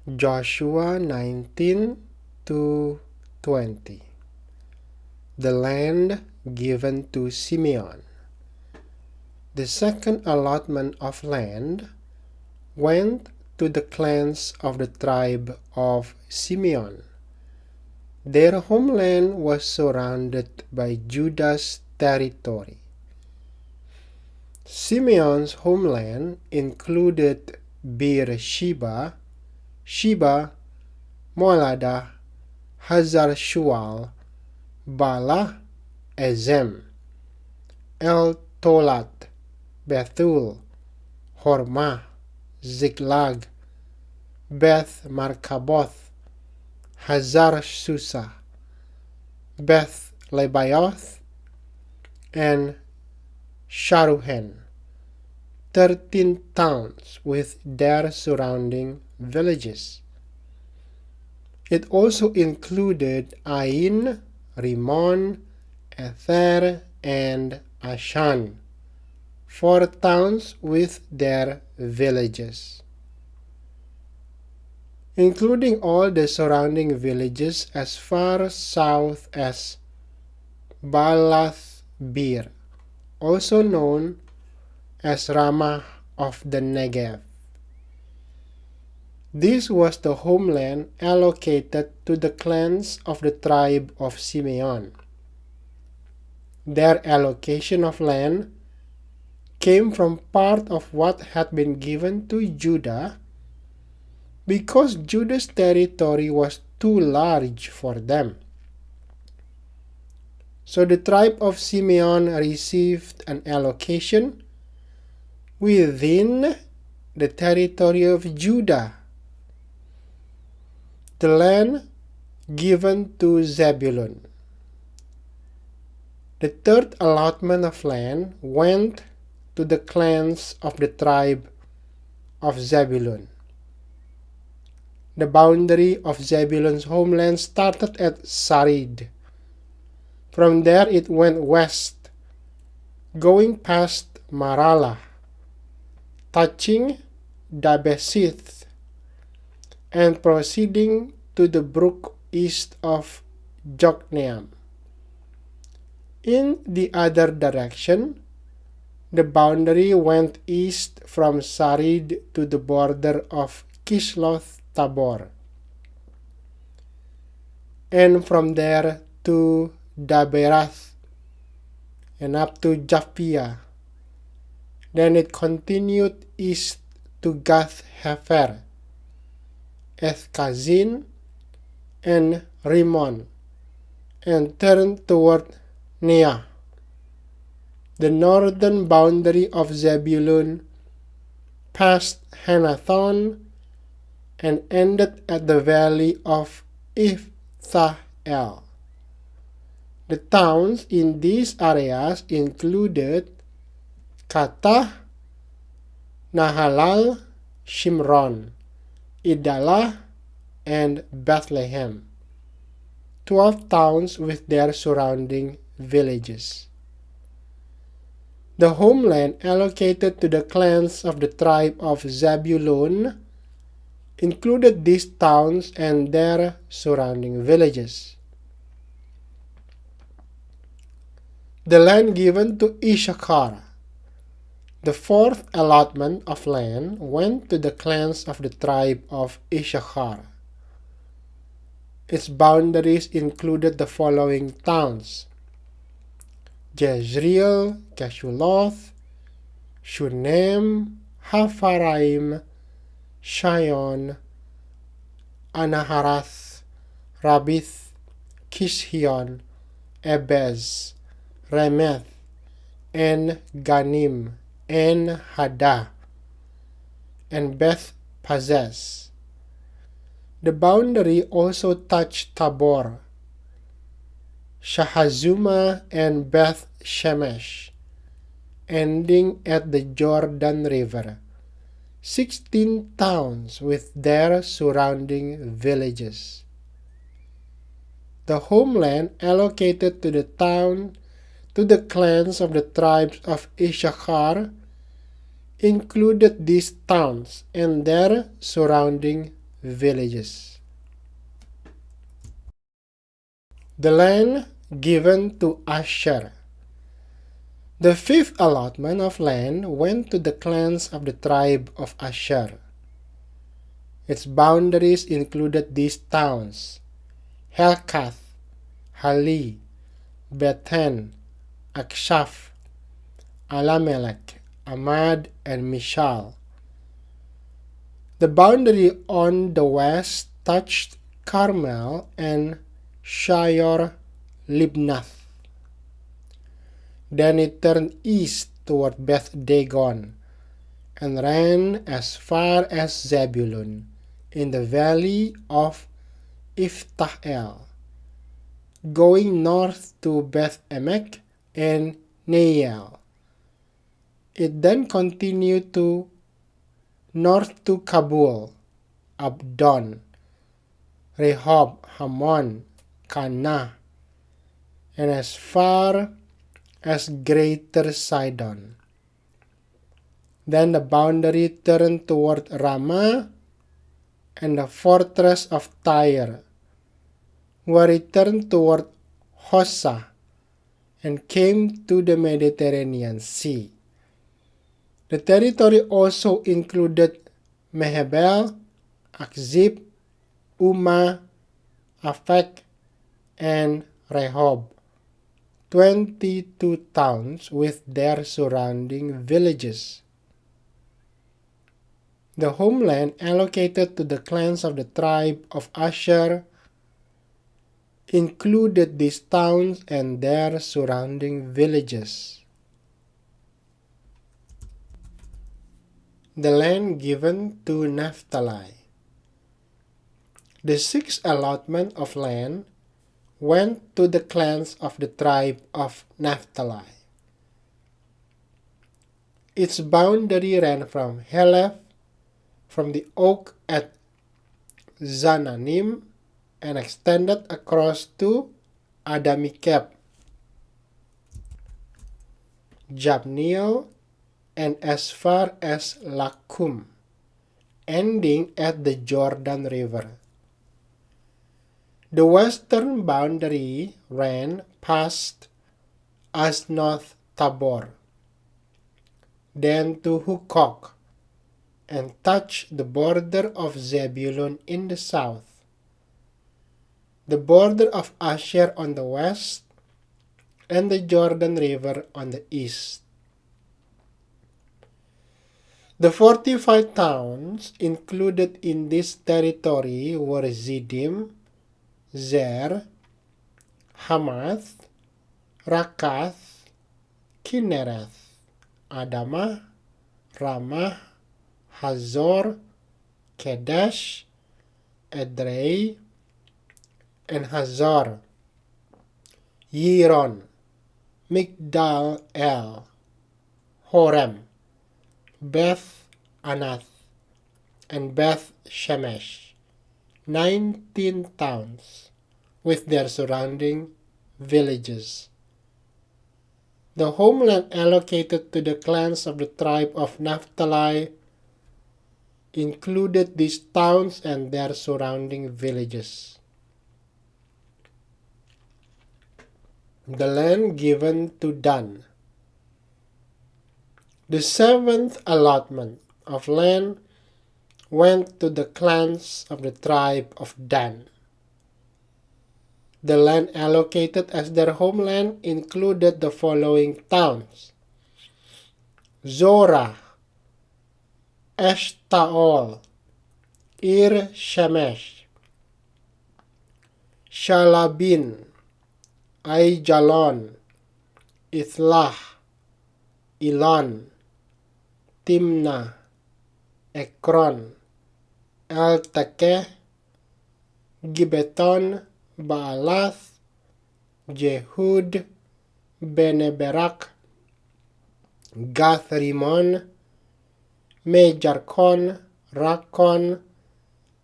Joshua 19 to 20. The land given to Simeon. The second allotment of land went to the clans of the tribe of Simeon. Their homeland was surrounded by Judah's territory. Simeon's homeland included Beersheba, Sheba, Molada, Hazar-Shual, Bala, Ezem, El-Tolat, Bethul, Hormah, Ziklag, Beth-Markaboth, Hazar-Susa, Beth-Lebaoth, and Sharuhen, 13 towns with their surrounding villages. It also included Ain, Rimmon, Ether, and Ashan, 4 towns with their villages. Including all the surrounding villages as far south as Baalath-Beer, also known as Ramah of the Negev. This was the homeland allocated to the clans of the tribe of Simeon. Their allocation of land came from part of what had been given to Judah because Judah's territory was too large for them. So the tribe of Simeon received an allocation within the territory of Judah. The land given to Zebulun. The third allotment of land went to the clans of the tribe of Zebulun. The boundary of Zebulun's homeland started at Sarid. From there it went west, going past Maralah, touching Dabesith, and proceeding to the brook east of Jokneam. In the other direction, the boundary went east from Sarid to the border of Kisloth Tabor, and from there to Daberath, and up to Japhia. Then it continued east to Gath-Hefer, Ethkazin, and Rimmon, and turned toward Neah. The northern boundary of Zebulun passed Hanathon and ended at the valley of Iphthahel. The towns in these areas included Katah, Nahalal, Shimron, Idalah, and Bethlehem, 12 towns with their surrounding villages. The homeland allocated to the clans of the tribe of Zebulun included these towns and their surrounding villages. The land given to Issachar. The fourth allotment of land went to the clans of the tribe of Issachar. Its boundaries included the following towns: Jezreel, Keshuloth, Shunem, Hapharaim, Shion, Anaharath, Rabith, Kishion, Ebez, Remeth, En Ganim, En Haddah, and Beth Pazez. The boundary also touched Tabor, Shahazuma, and Beth Shemesh, ending at the Jordan River, 16 towns with their surrounding villages. The homeland allocated to the clans of the tribes of Issachar included these towns and their surrounding villages. The land given to Asher. The fifth allotment of land went to the clans of the tribe of Asher. Its boundaries included these towns: Helkath, Hali, Bethan, Akshaph, Alamelech, Amad, and Mishal. The boundary on the west touched Carmel and Shire Libnath. Then it turned east toward Beth Dagon and ran as far as Zebulun in the valley of Iphtael, going north to Beth Emek and Neiel. It then continued to north to Kabul, Abdon, Rehob, Hammon, Kanah, and as far as Greater Sidon. Then the boundary turned toward Ramah and the fortress of Tyre, where it turned toward Hosa and came to the Mediterranean Sea. The territory also included Mehebel, Akzib, Umah, Afek, and Rehob, 22 towns with their surrounding villages. The homeland allocated to the clans of the tribe of Asher included these towns and their surrounding villages. The land given to Naphtali. The sixth allotment of land went to the clans of the tribe of Naphtali. Its boundary ran from Helef, from the oak at Zananim, and extended across to Adamikeb, Jabneel, and as far as Lakum, ending at the Jordan River. The western boundary ran past Asnoth Tabor, then to Hukok, and touched the border of Zebulun in the south, the border of Asher on the west, and the Jordan River on the east. The fortified towns included in this territory were Ziddim, Zer, Hamath, Rakath, Kinnereth, Adamah, Ramah, Hazor, Kedesh, Edrei, and Hazor, Yiron, Migdal El, Horem, Beth Anath, and Beth Shemesh, 19 towns with their surrounding villages. The homeland allocated to the clans of the tribe of Naphtali included these towns and their surrounding villages. The land given to Dan. The seventh allotment of land went to the clans of the tribe of Dan. The land allocated as their homeland included the following towns: Zorah, Eshtaol, Ir Shemesh, Shalabin, Aijalon, Ithlah, Elon, Timnah, Ekron, Eltekeh, Gibeton, Baalath, Jehud, Beneberak, Gath-Rimon, Mejarkon, Rakon,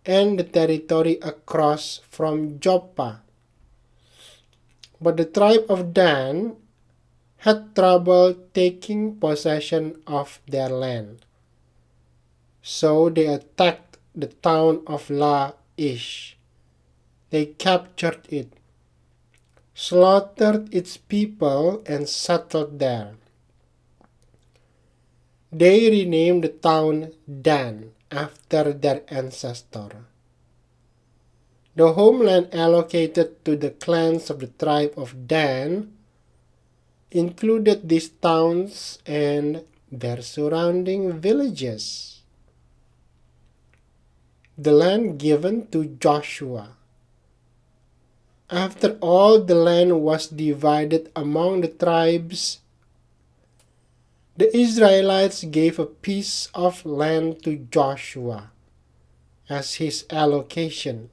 and the territory across from Joppa. But the tribe of Dan had trouble taking possession of their land. So they attacked the town of Laish. They captured it, slaughtered its people, and settled there. They renamed the town Dan after their ancestor. The homeland allocated to the clans of the tribe of Dan included these towns and their surrounding villages. The land given to Joshua. After all the land was divided among the tribes, the Israelites gave a piece of land to Joshua as his allocation.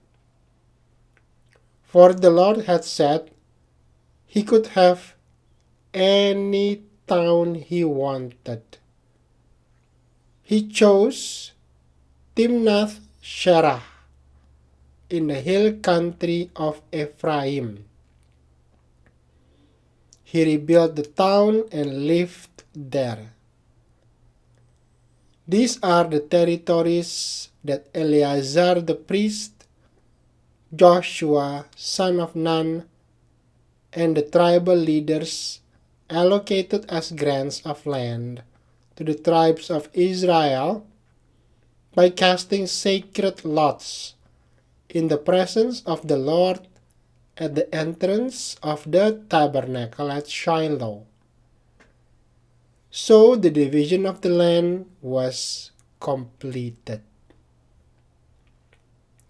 For the Lord had said he could have any town he wanted. He chose Timnath Sherah in the hill country of Ephraim. He rebuilt the town and lived there. These are the territories that Eleazar the priest, Joshua son of Nun, and the tribal leaders allocated as grants of land to the tribes of Israel by casting sacred lots in the presence of the Lord at the entrance of the tabernacle at Shiloh. So the division of the land was completed.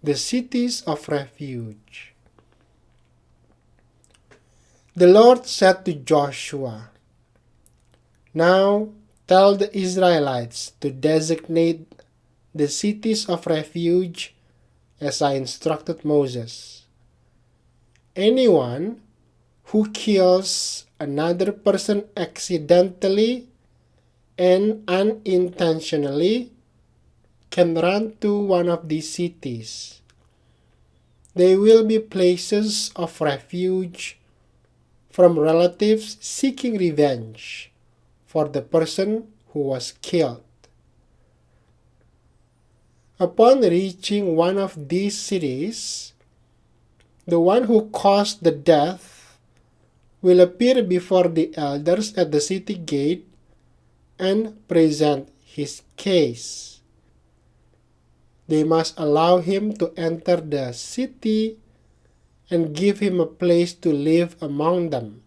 The cities of refuge. The Lord said to Joshua, "Now tell the Israelites to designate the cities of refuge as I instructed Moses. Anyone who kills another person accidentally and unintentionally can run to one of these cities. They will be places of refuge from relatives seeking revenge for the person who was killed. Upon reaching one of these cities, the one who caused the death will appear before the elders at the city gate and present his case. They must allow him to enter the city and give him a place to live among them.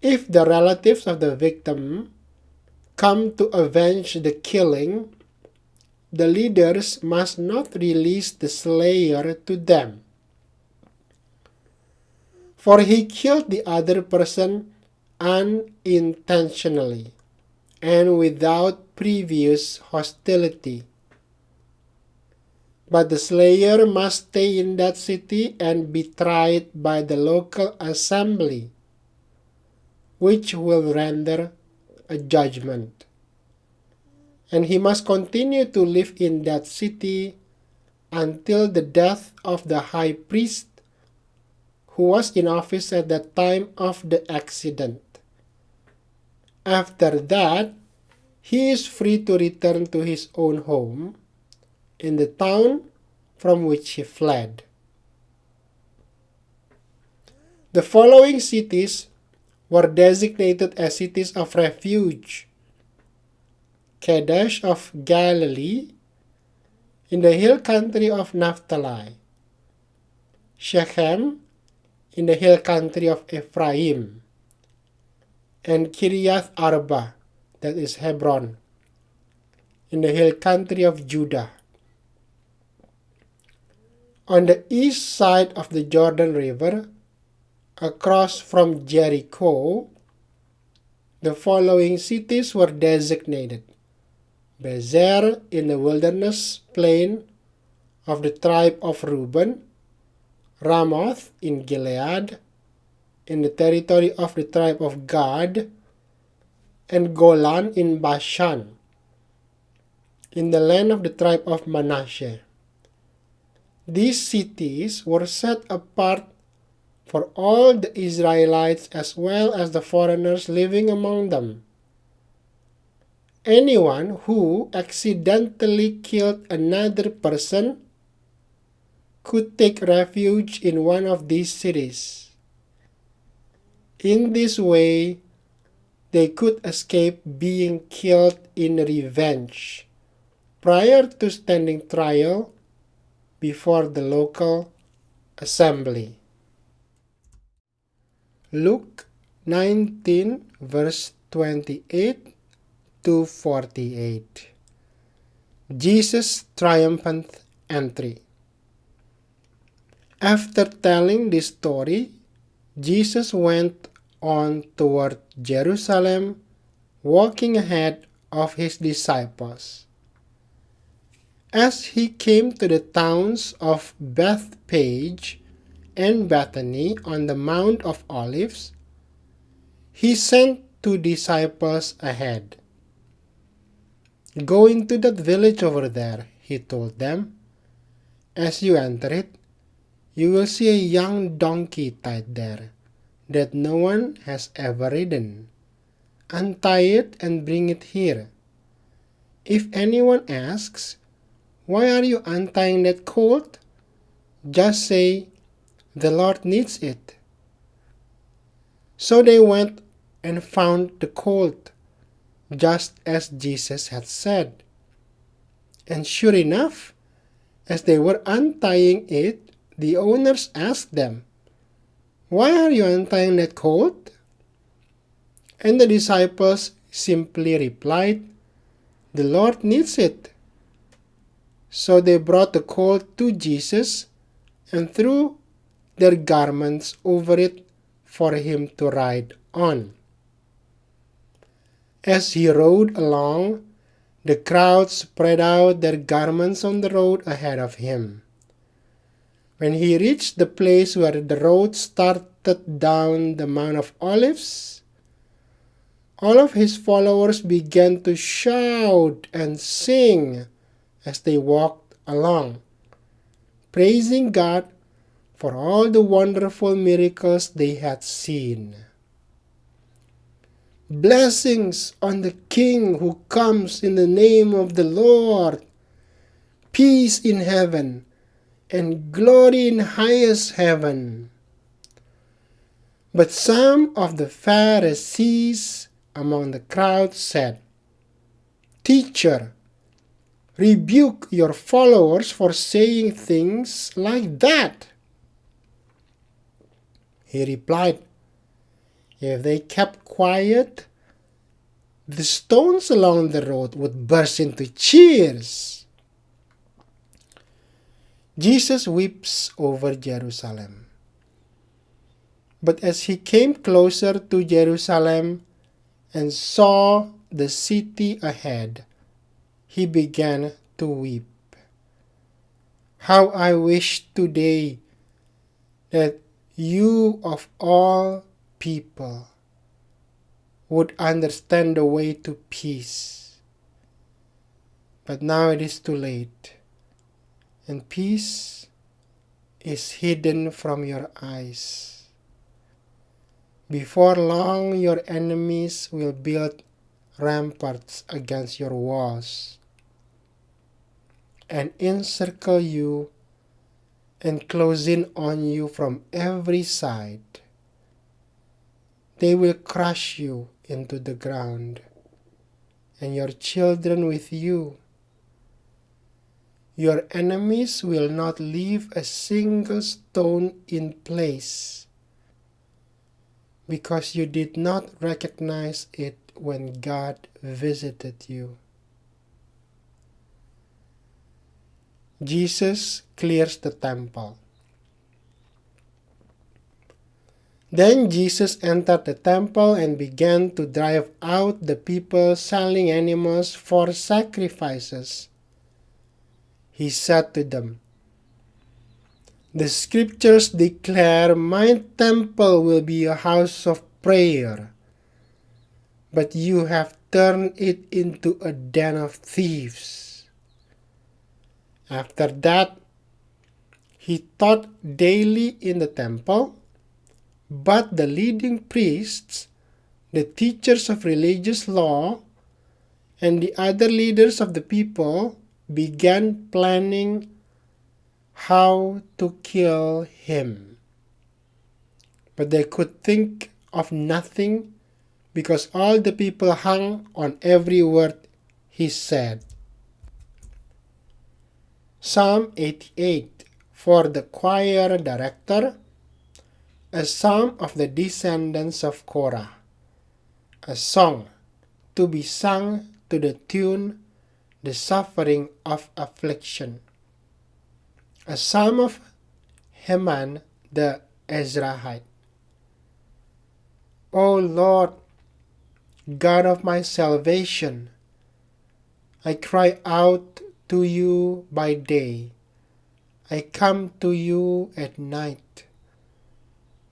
If the relatives of the victim come to avenge the killing, the leaders must not release the slayer to them, for he killed the other person unintentionally and without previous hostility. But the slayer must stay in that city and be tried by the local assembly, which will render a judgment. And he must continue to live in that city until the death of the high priest who was in office at the time of the accident. After that, he is free to return to his own home in the town from which he fled. The following cities were designated as cities of refuge: Kadesh of Galilee, in the hill country of Naphtali; Shechem, in the hill country of Ephraim; and Kiriath Arba, that is Hebron, in the hill country of Judah. On the east side of the Jordan River, across from Jericho, the following cities were designated: Bezer in the wilderness plain of the tribe of Reuben; Ramoth in Gilead, in the territory of the tribe of Gad; and Golan in Bashan, in the land of the tribe of Manasseh. These cities were set apart for all the Israelites as well as the foreigners living among them. anyone who accidentally killed another person could take refuge in one of these cities. In this way, they could escape being killed in revenge prior to standing trial before the local assembly. Luke 19 verse 28 to 48. Jesus' triumphant entry. After telling this story, Jesus went on toward Jerusalem, walking ahead of his disciples. As he came to the towns of Bethphage and Bethany on the Mount of Olives, he sent 2 disciples ahead. "Go into that village over there," he told them. "As you enter it, you will see a young donkey tied there that no one has ever ridden. Untie it and bring it here. If anyone asks, 'Why are you untying that colt?' just say, 'The Lord needs it.'" So they went and found the colt, just as Jesus had said. And sure enough, as they were untying it, the owners asked them, "Why are you untying that colt?" And the disciples simply replied, "The Lord needs it." So they brought the colt to Jesus and threw their garments over it for him to ride on. As he rode along, the crowd spread out their garments on the road ahead of him. When he reached the place where the road started down the Mount of Olives, all of his followers began to shout and sing as they walked along, praising God for all the wonderful miracles they had seen. "Blessings on the King who comes in the name of the Lord! Peace in heaven and glory in highest heaven." But some of the Pharisees among the crowd said, "Teacher, rebuke your followers for saying things like that." He replied, "If they kept quiet, the stones along the road would burst into cheers." Jesus weeps over Jerusalem. But as he came closer to Jerusalem and saw the city ahead, he began to weep. "How I wish today that you of all people would understand the way to peace. But now it is too late, and peace is hidden from your eyes. Before long, your enemies will build ramparts against your walls and encircle you and close in on you from every side. They will crush you into the ground, and your children with you. Your enemies will not leave a single stone in place, because you did not recognize it when God visited you." Jesus clears the temple. Then Jesus entered the temple and began to drive out the people selling animals for sacrifices. He said to them, "The scriptures declare my temple will be a house of prayer, but you have turned it into a den of thieves." After that, he taught daily in the temple, but the leading priests, the teachers of religious law, And the other leaders of the people began planning how to kill him. But they could think of nothing because all the people hung on every word he said. Psalm 88 for the choir director, a psalm of the descendants of Korah, a song to be sung to the tune The Suffering of Affliction, a psalm of Heman the Ezrahite. O Lord, God of my salvation, I cry out to you by day. I come to you at night.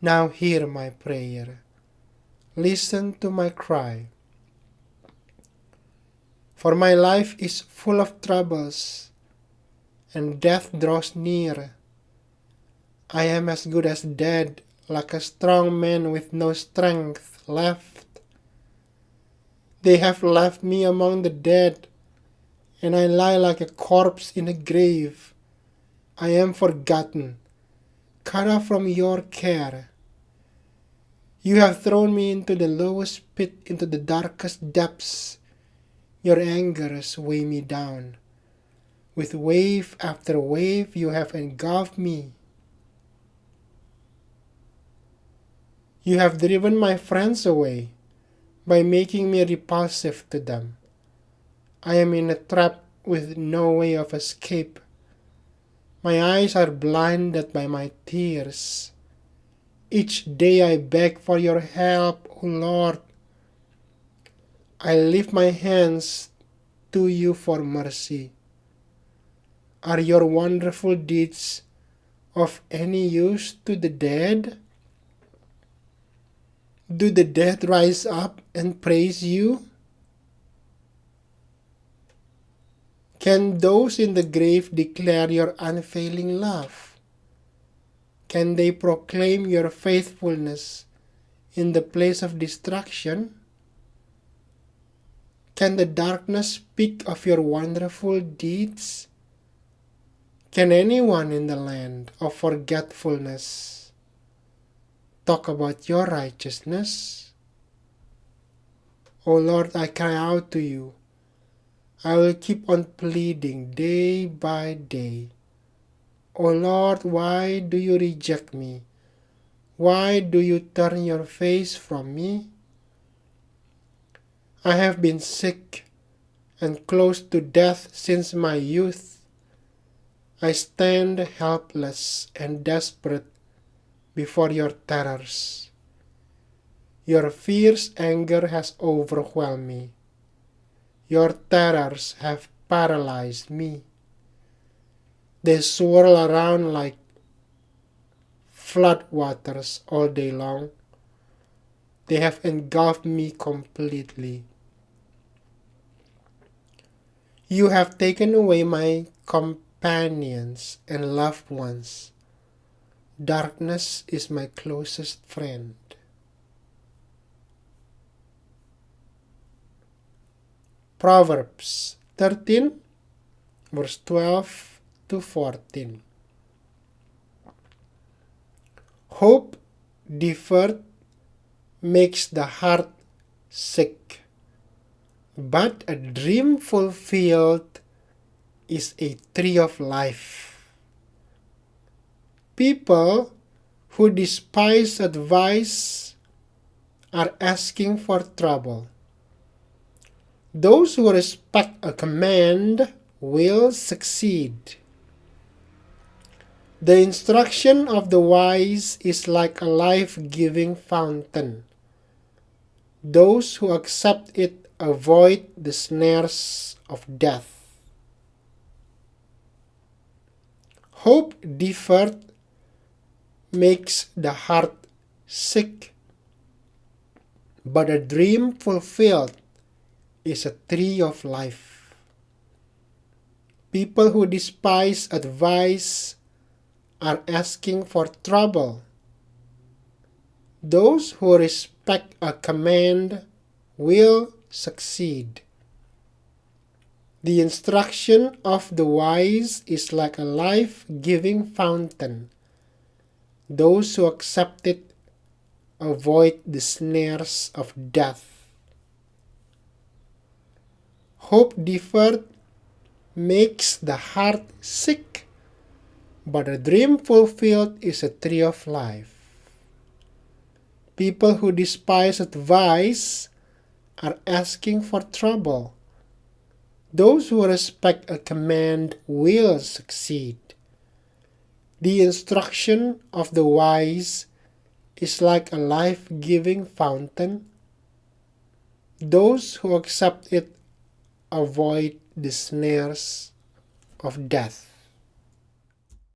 Now hear my prayer. Listen to my cry. For my life is full of troubles, and death draws near. I am as good as dead, like a strong man with no strength left. They have left me among the dead, and I lie like a corpse in a grave. I am forgotten, cut off from your care. You have thrown me into the lowest pit, into the darkest depths. Your angers weigh me down. With wave after wave you have engulfed me. You have driven my friends away by making me repulsive to them. I am in a trap with no way of escape. My eyes are blinded by my tears. Each day I beg for your help, O Lord. I lift my hands to you for mercy. Are your wonderful deeds of any use to the dead? Do the dead rise up and praise you? Can those in the grave declare your unfailing love? Can they proclaim your faithfulness in the place of destruction? Can the darkness speak of your wonderful deeds? Can anyone in the land of forgetfulness talk about your righteousness? O Lord, I cry out to you. I will keep on pleading day by day. O Lord, why do you reject me? Why do you turn your face from me? I have been sick and close to death since my youth. I stand helpless and desperate before your terrors. Your fierce anger has overwhelmed me. Your terrors have paralyzed me. They swirl around like floodwaters all day long. They have engulfed me completely. You have taken away my companions and loved ones. Darkness is my closest friend. Proverbs 13, verse 12 to 14. Hope deferred makes the heart sick, but a dream fulfilled is a tree of life. People who despise advice are asking for trouble. Those who respect a command will succeed. The instruction of the wise is like a life-giving fountain. Those who accept it avoid the snares of death. Hope deferred makes the heart sick, but a dream fulfilled is a tree of life. People who despise advice are asking for trouble. Those who respect a command will succeed. The instruction of the wise is like a life-giving fountain. Those who accept it avoid the snares of death. Hope deferred makes the heart sick, but a dream fulfilled is a tree of life. People who despise advice are asking for trouble. Those who respect a command will succeed. The instruction of the wise is like a life-giving fountain. Those who accept it avoid the snares of death.